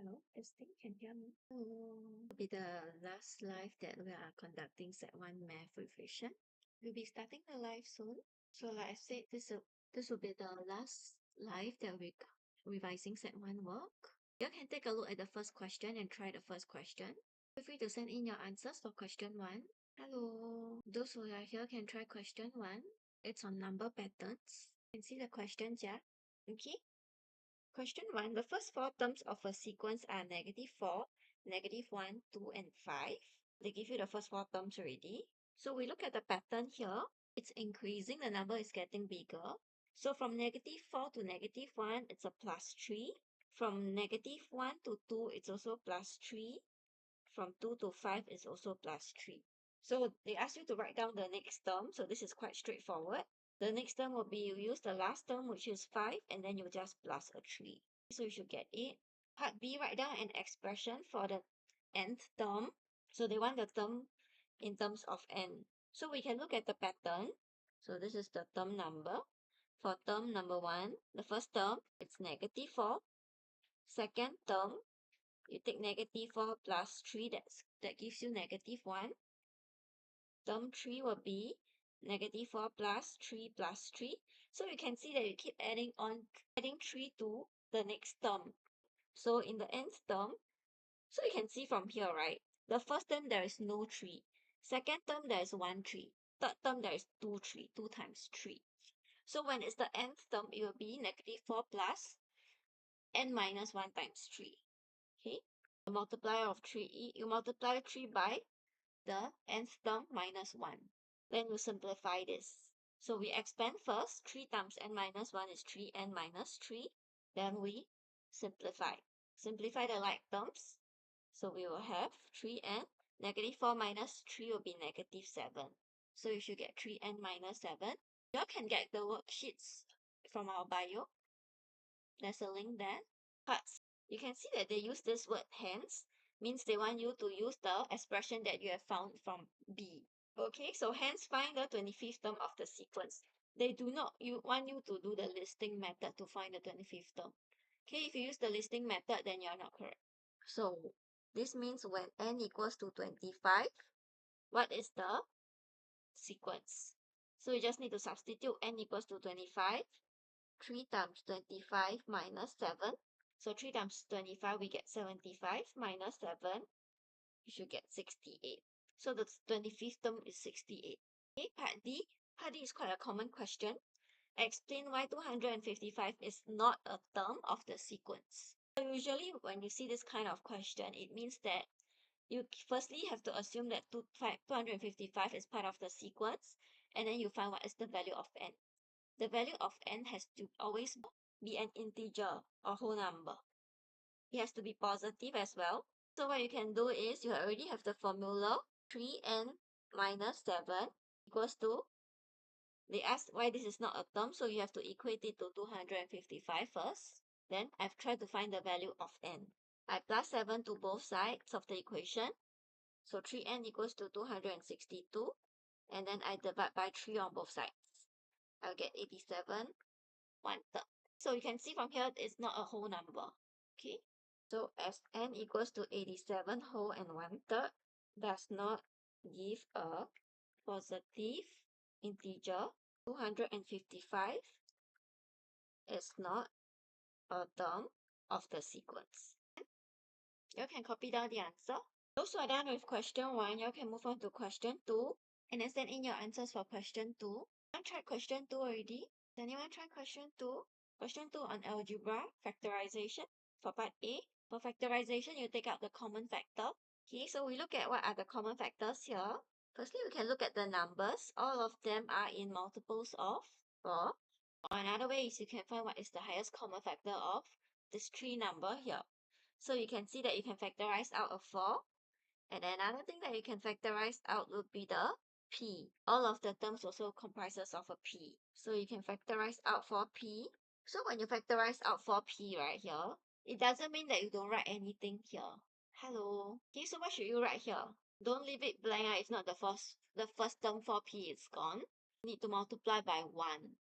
Hello, testing, can you hear me? Hello. Will be the last live that we are conducting Set 1 Math Revision. We'll be starting the live soon. So like I said, this will be the last live that we're revising Set 1 work. You can take a look at the first question and try the first question. Feel free to send in your answers for question 1. Hello. Those who are here can try question 1. It's on number patterns. You can see the questions, yeah? Okay. Question 1. The first 4 terms of a sequence are -4, -1, 2, and 5. They give you the first 4 terms already. So we look at the pattern here. It's increasing. The number is getting bigger. So from -4 to -1, it's a +3. From -1 to 2, it's also +3. From 2 to 5, it's also +3. So they ask you to write down the next term. So this is quite straightforward. The next term will be you use the last term, which is 5, and then you just plus a 3. So you should get 8. Part B, write down an expression for the nth term. So they want the term in terms of n. So we can look at the pattern. So this is the term number. For term number 1, the first term, it's -4. Second term, you take -4 plus 3, that gives you -1. Term 3 will be -4 plus 3 plus 3. So you can see that you keep adding 3 to the next term. So in the nth term, so you can see from here, right? The first term, there is no 3. Second term, there is 1 3. Third term, there is 2 3. 2 times 3. So when it's the nth term, it will be -4 plus n minus 1 times 3. Okay? The multiplier of 3, you multiply 3 by the nth term minus 1. Then we simplify this. So we expand first. 3 times n minus 1 is 3n minus 3. Then we simplify. Simplify the like terms. So we will have 3n. -4 minus 3 will be -7. So you should get 3n minus 7. You all can get the worksheets from our bio. There's a link there. Parts. You can see that they use this word hence. Means they want you to use the expression that you have found from B. Okay, so hence find the 25th term of the sequence. They do not want you to do the listing method to find the 25th term. Okay, if you use the listing method, then you are not correct. So this means when n equals to 25, what is the sequence? So you just need to substitute n equals to 25. 3 times 25 minus 7. So 3 times 25, we get 75 minus 7. You should get 68. So the 25th term is 68. Okay, part D. Part D is quite a common question. Explain why 255 is not a term of the sequence. So usually when you see this kind of question, it means that you firstly have to assume that 255 is part of the sequence, and then you find what is the value of n. The value of n has to always be an integer or whole number. It has to be positive as well. So what you can do is you already have the formula 3n minus 7 equals to, they asked why this is not a term, so you have to equate it to 255 first. Then I've tried to find the value of n. I plus 7 to both sides of the equation. So 3n equals to 262. And then I divide by 3 on both sides. I'll get 87, 1/3. So you can see from here, it's not a whole number. Okay. So as n equals to 87 whole and 1/3 does not give a positive integer, 255 is not a term of the sequence. You can copy down the answer. Those who are done with question 1, you can move on to question 2 and then send in your answers for question 2. I tried question 2 already. Does anyone try question 2? Question 2 on algebra, factorization. For part A, for factorization, you take out the common factor. Okay, so we look at what are the common factors here. Firstly, we can look at the numbers. All of them are in multiples of 4. Or another way is you can find what is the highest common factor of this 3 number here. So you can see that you can factorize out a 4. And another thing that you can factorize out would be the p. All of the terms also comprises of a p. So you can factorize out 4p. So when you factorize out 4p right here, it doesn't mean that you don't write anything here. Hello. Okay, so what should you write here? Don't leave it blank. If not, the first term 4p is gone. You need to multiply by 1.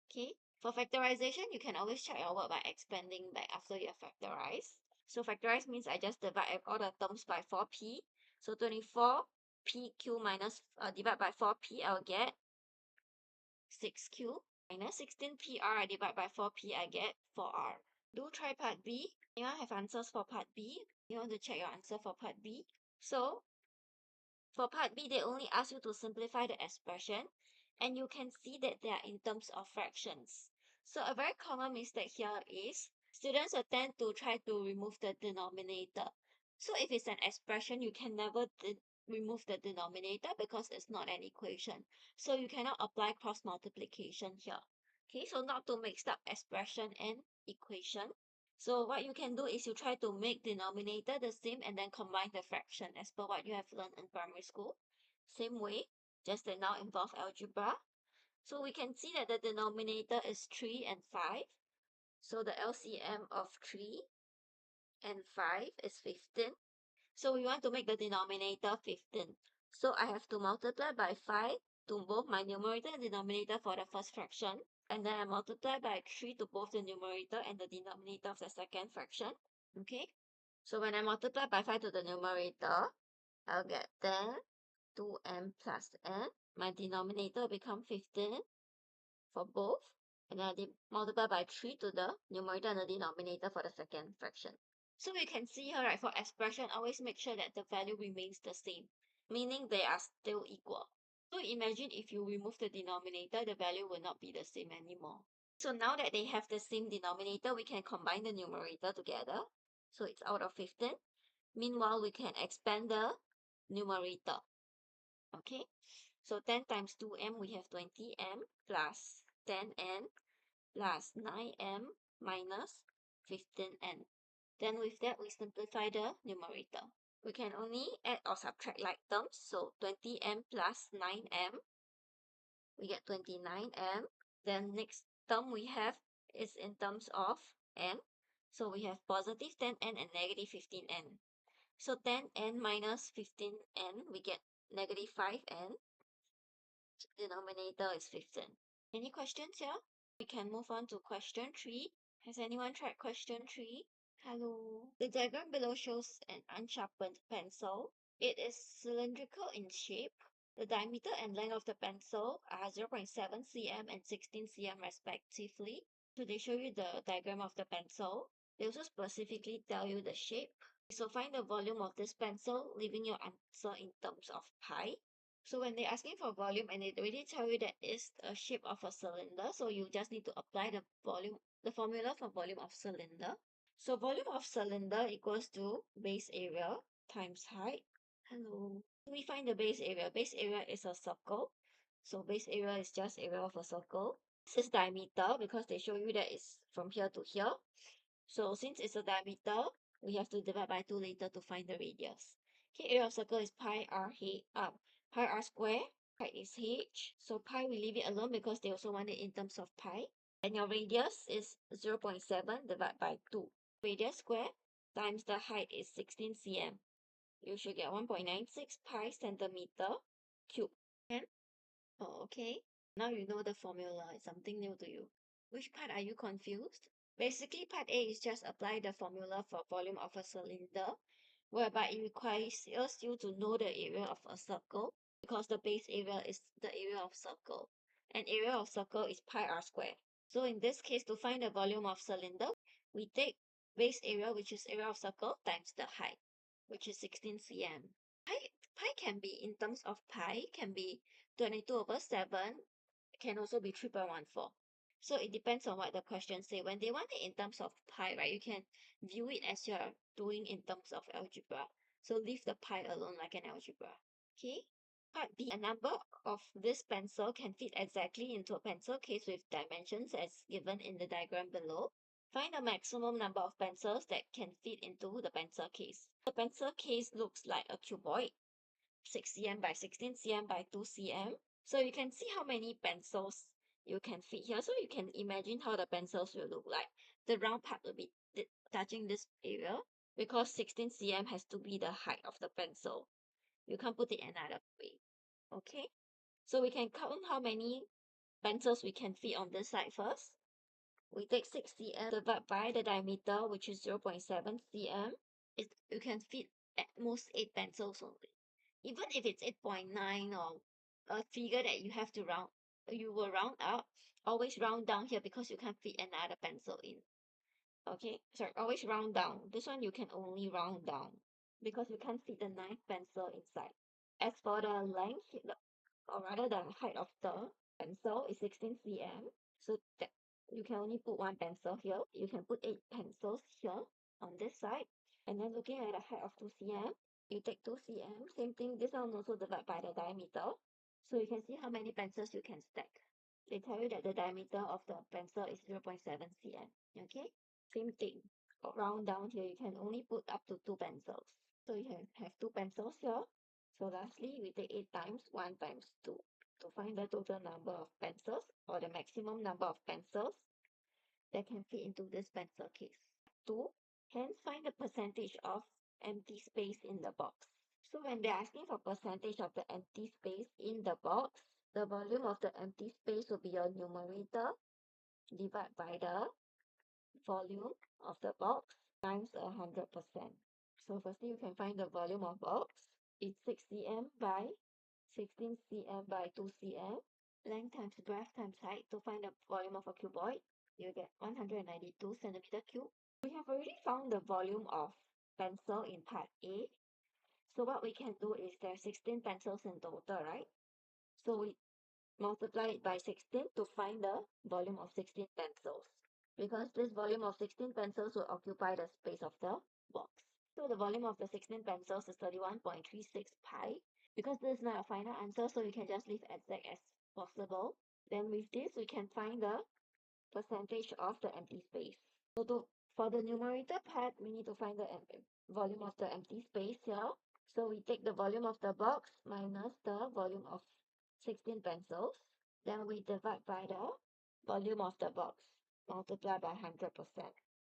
Okay. For factorization, you can always check your work by expanding back after you have factorized. So factorize means I just divide all the terms by 4p. So 24pq minus divide by 4p, I'll get 6q minus 16pr, I divide by 4p, I get 4r. Do try part B. Anyone have answers for part B? You want to check your answer for part B? So for part B, they only ask you to simplify the expression, and you can see that they are in terms of fractions. So a very common mistake here is students will tend to try to remove the denominator. So if it's an expression, you can never remove the denominator because it's not an equation. So you cannot apply cross multiplication here. Okay, so not to mix up expression and equation. So what you can do is you try to make denominator the same and then combine the fraction as per what you have learned in primary school. Same way, just that now involve algebra. So we can see that the denominator is 3 and 5. So the LCM of 3 and 5 is 15. So we want to make the denominator 15. So I have to multiply by 5 to both my numerator and denominator for the first fraction. And then I multiply by 3 to both the numerator and the denominator of the second fraction. Okay? So when I multiply by 5 to the numerator, I'll get 10, 2m plus n. My denominator will become 15 for both. And then I multiply by 3 to the numerator and the denominator for the second fraction. So you can see here, right, for expression, always make sure that the value remains the same, meaning they are still equal. So imagine if you remove the denominator, the value will not be the same anymore. So now that they have the same denominator, we can combine the numerator together. So it's out of 15. Meanwhile, we can expand the numerator. Okay, so 10 times 2m, we have 20m plus 10n plus 9m minus 15n. Then with that, we simplify the numerator. We can only add or subtract like terms. So 20m plus 9m, we get 29m. Then next term we have is in terms of n. So we have positive 10n and negative 15n. So 10n minus 15n, we get negative 5n. Denominator is 15. Any questions here? We can move on to question 3. Has anyone tried question 3? Hello. The diagram below shows an unsharpened pencil. It is cylindrical in shape. The diameter and length of the pencil are 0.7 cm and 16 cm respectively. So they show you the diagram of the pencil. They also specifically tell you the shape. So find the volume of this pencil, leaving your answer in terms of pi. So when they're asking for volume and they already tell you that it's a shape of a cylinder, so you just need to apply the formula for volume of cylinder. So volume of cylinder equals to base area times height. Hello. We find the base area. Base area is a circle. So base area is just area of a circle. This is diameter because they show you that it's from here to here. So since it's a diameter, we have to divide by 2 later to find the radius. Okay, area of circle is pi r square. Height is h. So pi we leave it alone because they also want it in terms of pi. And your radius is 0.7 divided by 2. Radius square times the height is 16 cm. You should get 1.96 pi centimeter cube. Okay? Oh, okay. Now you know the formula. It's something new to you. Which part are you confused? Basically, part A is just apply the formula for volume of a cylinder, whereby it requires you to know the area of a circle because the base area is the area of circle. And area of circle is pi r square. So in this case, to find the volume of cylinder, we take base area, which is area of circle, times the height, which is 16 cm. Pi can be in terms of pi, can be 22/7, can also be 3.14. So it depends on what the question say. When they want it in terms of pi, right, you can view it as you're doing in terms of algebra. So leave the pi alone like an algebra. Okay. Part B, a number of this pencil can fit exactly into a pencil case with dimensions as given in the diagram below. Find the maximum number of pencils that can fit into the pencil case. The pencil case looks like a cuboid, 6 cm by 16 cm by 2 cm. So you can see how many pencils you can fit here. So you can imagine how the pencils will look like. The round part will be touching this area because 16 cm has to be the height of the pencil. You can't put it another way. Okay, so we can count how many pencils we can fit on this side first. We take 6 cm divided by the diameter, which is 0.7 cm. You can fit at most 8 pencils only. Even if it's 8.9 or a figure that you have to round, you will round up, always round down here because you can't fit another pencil in. Okay, sorry, always round down. This one you can only round down because you can't fit the 9th pencil inside. As for the length, or rather the height of the pencil is 16 cm. So that you can only put one pencil here. You can put 8 pencils here on this side. And then looking at the height of 2 cm, you take 2 cm. Same thing, this one also divided by the diameter. So you can see how many pencils you can stack. They tell you that the diameter of the pencil is 0.7 cm. Okay, same thing. Round down here, you can only put up to 2 pencils. So you have 2 pencils here. So lastly, we take 8 times 1 times 2 to find the total number of pencils or the maximum number of pencils that can fit into this pencil case. 2. Hence, find the percentage of empty space in the box. So when they're asking for percentage of the empty space in the box, the volume of the empty space will be your numerator divided by the volume of the box times 100%. So firstly, you can find the volume of box. It's 6 cm by 16 cm by 2 cm. Length times breadth times height to find the volume of a cuboid. You get 192 centimeter cube. We have already found the volume of pencil in part A. So what we can do is there are 16 pencils in total, right? So we multiply it by 16 to find the volume of 16 pencils. Because this volume of 16 pencils will occupy the space of the box. So the volume of the 16 pencils is 31.36 pi. Because this is not a final answer, so you can just leave exact as possible. Then with this, we can find the percentage of the empty space. So for the numerator part, we need to find the volume of the empty space here. So we take the volume of the box minus the volume of 16 pencils. Then we divide by the volume of the box, multiply by 100%.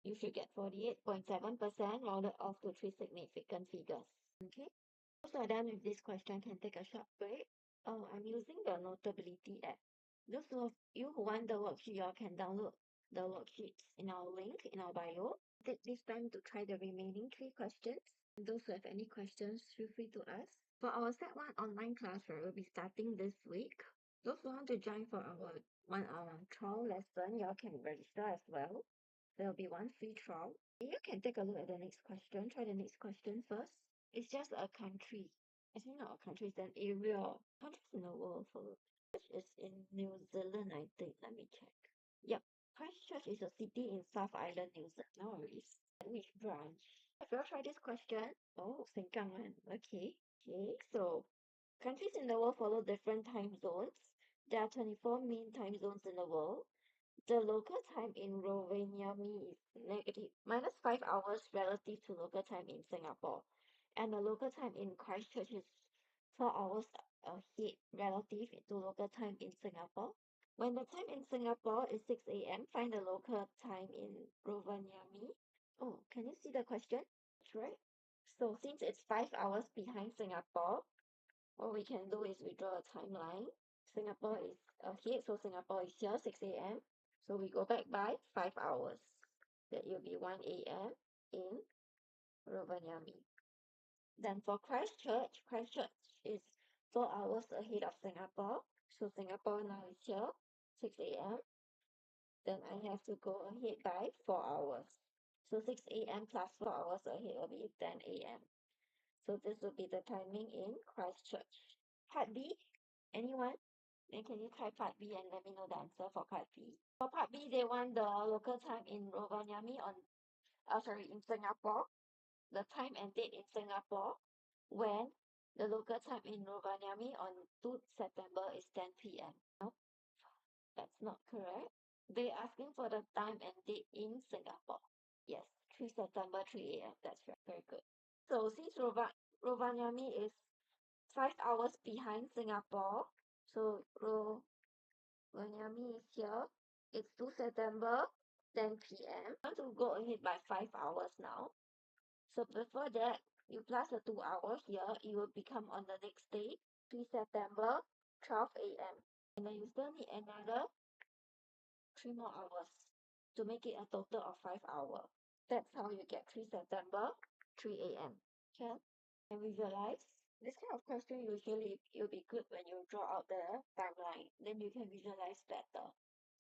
You should get 48.7% rounded off to 3 significant figures. Okay, once you're done with this question, can take a short break. Oh, I'm using the Notability app. Those of you who want the worksheet, you all can download the worksheets in our link in our bio. Take this time to try the remaining 3 questions. And those who have any questions, feel free to ask. For our Set 1 online class, we'll be starting this week. Those who want to join for our 1-hour trial lesson, you all can register as well. There'll be one free trial. You can take a look at the next question. Try the next question first. It's just a country. Actually, not a country, it's an area. Countries in the world for is in New Zealand, I think. Let me check. Yep. Christchurch is a city in South Island, New Zealand. No worries. Which branch? Have you all tried this question? Oh, Sengkang one. Okay. Okay, so countries in the world follow different time zones. There are 24 main time zones in the world. The local time in Rovaniemi is negative -5 hours relative to local time in Singapore. And the local time in Christchurch is 4 hours ahead relative to local time in Singapore. When the time in Singapore is 6 a.m., find the local time in Rovaniemi. Oh, can you see the question? That's right. So since it's 5 hours behind Singapore, what we can do is we draw a timeline. Singapore is ahead, so Singapore is here, 6 a.m. So we go back by 5 hours. That will be 1 a.m. in Rovaniemi. Then for Christchurch, Christchurch is 4 hours ahead of Singapore. So Singapore now is here, 6 a.m. Then I have to go ahead by 4 hours. So 6 a.m. plus 4 hours ahead will be 10 a.m. So this will be the timing in Christchurch. Part B, anyone? Then can you try part B and let me know the answer for part B? For part B, they want the local time in Rovaniemi in Singapore. The time and date in Singapore when the local time in Rovaniemi on 2 September is 10 p.m. No, that's not correct. They're asking for the time and date in Singapore. Yes, 3 September, 3 a.m. That's right. Very good. So since Rovaniemi is 5 hours behind Singapore, so Rovaniemi is here. It's 2 September, 10 p.m. I want to go ahead by 5 hours now. So before that, you plus the 2 hours here, it will become on the next day, 3 September, 12 a.m. And then you still need another 3 more hours. to make it a total of 5 hours. That's how you get 3 September, 3 a.m. Okay? And visualize. This kind of question usually it'll be good when you draw out the timeline. Then you can visualize better.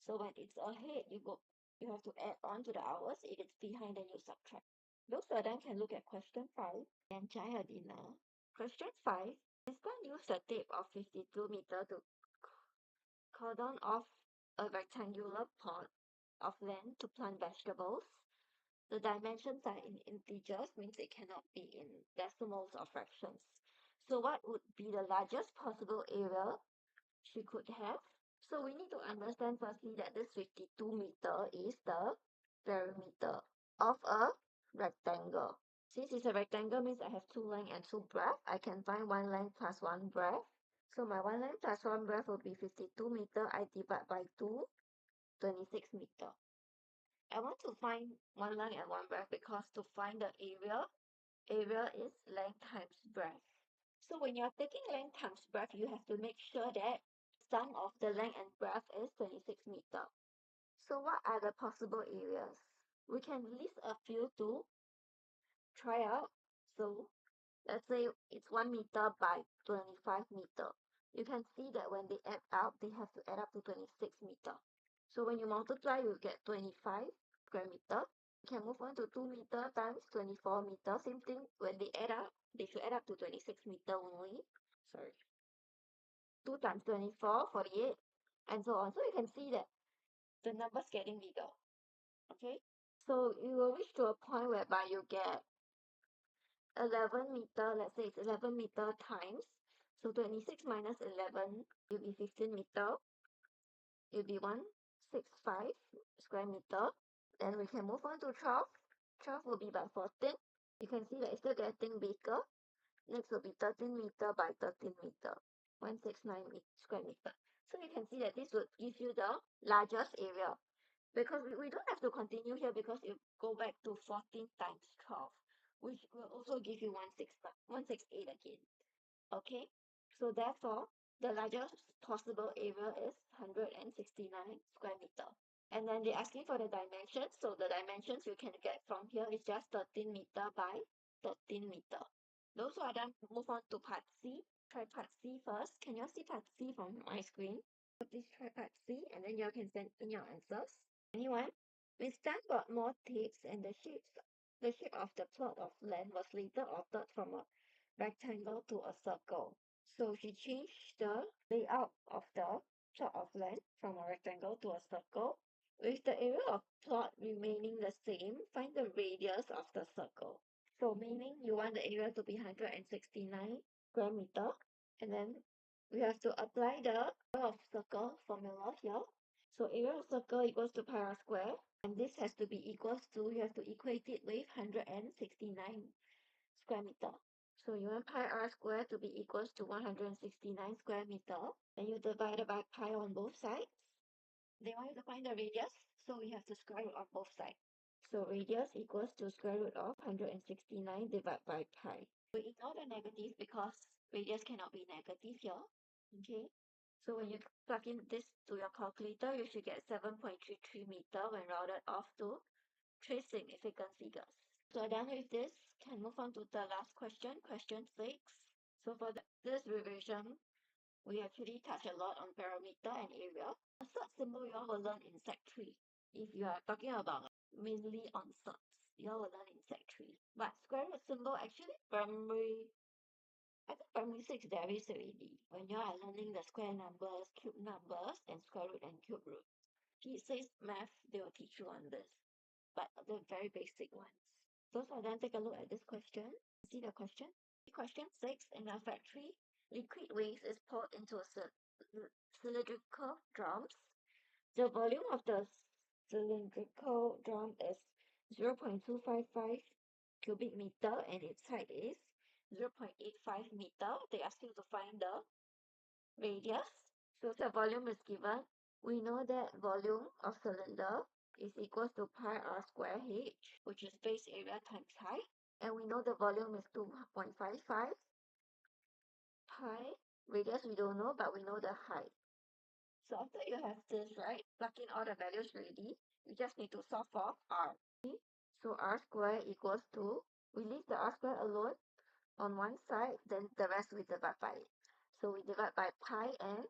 So when it's ahead, you have to add on to the hours. If it's behind, then you subtract. Those students can look at question 5 and try her dinner. Question 5. Mister used a tape of 52 meter to cordon off a rectangular plot of land to plant vegetables. The dimensions are in integers, means it cannot be in decimals or fractions. So what would be the largest possible area she could have? So we need to understand firstly that this 52 meter is the perimeter of a rectangle. Since it's a rectangle means I have two length and two breadth, I can find one length plus one breadth. So my one length plus one breadth will be 52 meter. I divide by 2, 26 meter. I want to find one length and one breadth because to find the area is length times breadth. So when you're taking length times breadth, you have to make sure that sum of the length and breadth is 26 meter. So what are the possible areas? We can list a few to try out. So let's say it's 1 meter by 25 meter. You can see that when they add up, they have to add up to 26 meter. So when you multiply, you get 25 square meter. You can move on to 2 meter times 24 meter. Same thing, when they add up, they should add up to 26 meter only. Sorry. 2 times 24, 48, and so on. So you can see that the number's getting bigger. Okay? So you will reach to a point whereby you get 11 meter, let's say it's 11 meter times. So 26 minus 11 will be 15 meter. It will be 165 square meter. Then we can move on to 12. 12 will be by 14. You can see that it's still getting bigger. Next will be 13 meter by 13 meter. 169 square meter. So you can see that this would give you the largest area. Because we don't have to continue here because you go back to 14 times 12, which will also give you 168 again. Okay, so therefore, the largest possible area is 169 square meter. And then they're asking for the dimensions. So the dimensions you can get from here is just 13 meter by 13 meter. Those who are done, move on to part C. Try part C first. Can you see part C from my screen? So please try part C and then you can send in your answers. Anyone? Miss Tan got more tapes and the shape of the plot of land was later altered from a rectangle to a circle. So she changed the layout of the plot of land from a rectangle to a circle. With the area of plot remaining the same, find the radius of the circle. So meaning you want the area to be 169 square meter. And then we have to apply the area of circle formula here. So area of circle equals to pi r square. And this has to be equals to, you have to equate it with 169 square meter. So you want pi r square to be equals to 169 square meter. And you divide it by pi on both sides. They want you to find the radius, so we have to square root of both sides. So radius equals to square root of 169 divided by pi. We ignore the negative because radius cannot be negative here. Okay. So when you plug in this to your calculator, you should get 7.33 meter when rounded off to three significant figures. So done with this, can move on to the last question, question 6. So for this revision, we actually touch a lot on parameter and area. A sort symbol you all will learn in Sec 3. If you are talking about mainly on sorts, you all will learn in Sec 3. But square root symbol actually I think primary 6 there is already. When you are learning the square numbers, cube numbers, and square root and cube root. It says math, they will teach you on this. But the very basic ones. So then take a look at this question. See the question? Question 6 in our factory, liquid waste is poured into a cylindrical drums. The volume of the cylindrical drum is 0.255 cubic meter and its height is 0.85 meter. They ask you to find the radius. So the volume is given. We know that volume of cylinder is equals to pi r square h, which is base area times height. And we know the volume is 2.55 pi. Radius we don't know, but we know the height. So after you have this, right, plug in all the values already, we just need to solve for r. So r squared equals to, we leave the r squared alone on one side, then the rest we divide by it. So we divide by pi and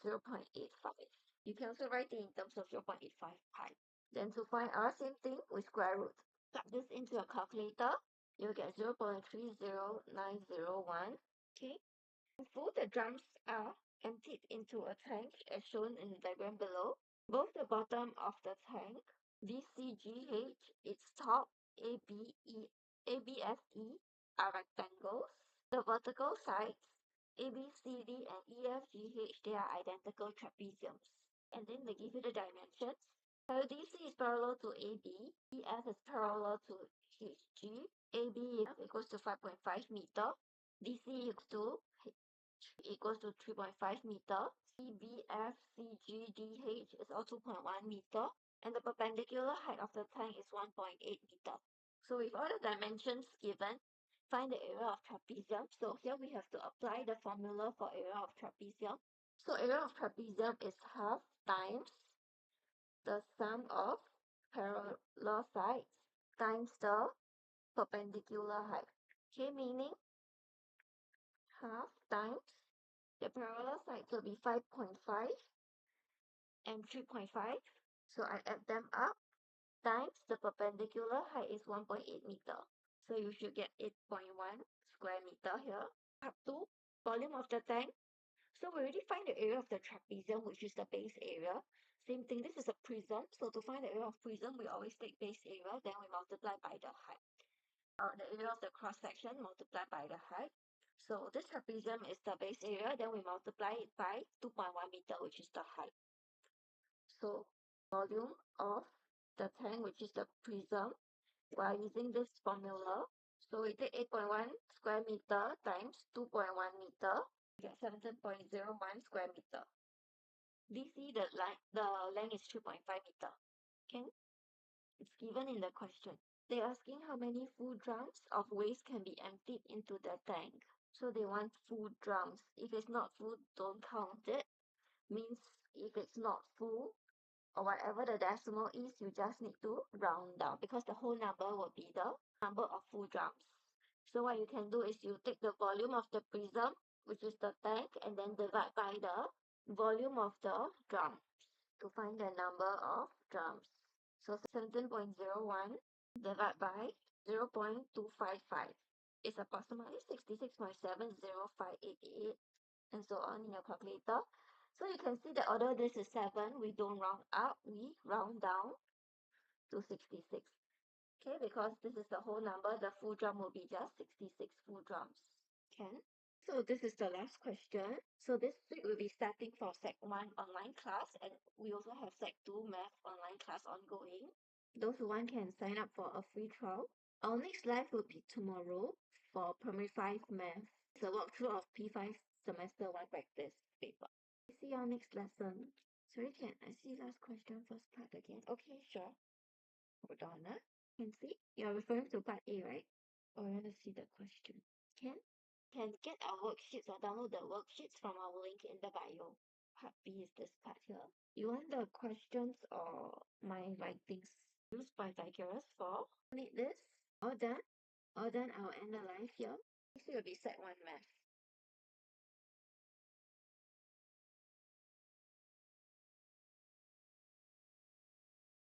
0.85. You can also write it in terms of 0.85 pi. Then to find r, same thing with square root. Plug this into a calculator, you'll get 0.30901. Okay. Both the drums are emptied into a tank as shown in the diagram below. Both the bottom of the tank, VCGH, its top, ABFE, are rectangles. The vertical sides, ABCD and EFGH, they are identical trapeziums. And then they give you the dimensions. So DC is parallel to AB, EF is parallel to HG, AB equals to 5.5 meter, DC equals to 3.5 meter, CBFCGDH is also 2.1 meter, and the perpendicular height of the tank is 1.8 meter. So with all the dimensions given, find the area of trapezium. So here we have to apply the formula for area of trapezium. So area of trapezium is half times the sum of parallel sides times the perpendicular height. Okay, meaning half times the parallel sides will be 5.5 and 3.5. So I add them up times the perpendicular height is 1.8 meter. So you should get 8.1 square meter here. Up to volume of the tank. So we already find the area of the trapezium, which is the base area. Same thing, this is a prism. So to find the area of prism, we always take base area, then we multiply by the height. The area of the cross section multiplied by the height. So this trapezium is the base area, then we multiply it by 2.1 meter, which is the height. So volume of the tank, which is the prism, we are using this formula. So we take 8.1 square meter times 2.1 meter, we get 17.01 square meter. DC, the length is 3.5 meter. Okay? It's given in the question. They're asking how many full drums of waste can be emptied into the tank. So they want full drums. If it's not full, don't count it. Means if it's not full, or whatever the decimal is, you just need to round down because the whole number will be the number of full drums. So what you can do is you take the volume of the prism, which is the tank, and then divide by the volume of the drums to find the number of drums. So 17.01 divided by 0.255 is approximately 66.70588 and so on in your calculator. So you can see that although this is 7, we don't round up, we round down to 66. Okay, because this is the whole number, the full drum will be just 66 full drums. Okay. So this is the last question. So this week we'll be starting for Sec 1 online class, and we also have Sec 2 math online class ongoing. Those who want can sign up for a free trial. Our next live will be tomorrow for Primary 5 math. It's a walkthrough of P5 semester 1 practice paper. See you next lesson. Sorry, can I see last question first part again? Okay, sure. Hold on. Can see? You're referring to part A, right? Or you want to see the question? Can get our worksheets or download the worksheets from our link in the bio. Part B is this part here. You want the questions or my writings used by Pythagoras for? Need this? All done? All done, I'll end the live here. Next will be Set 1 math.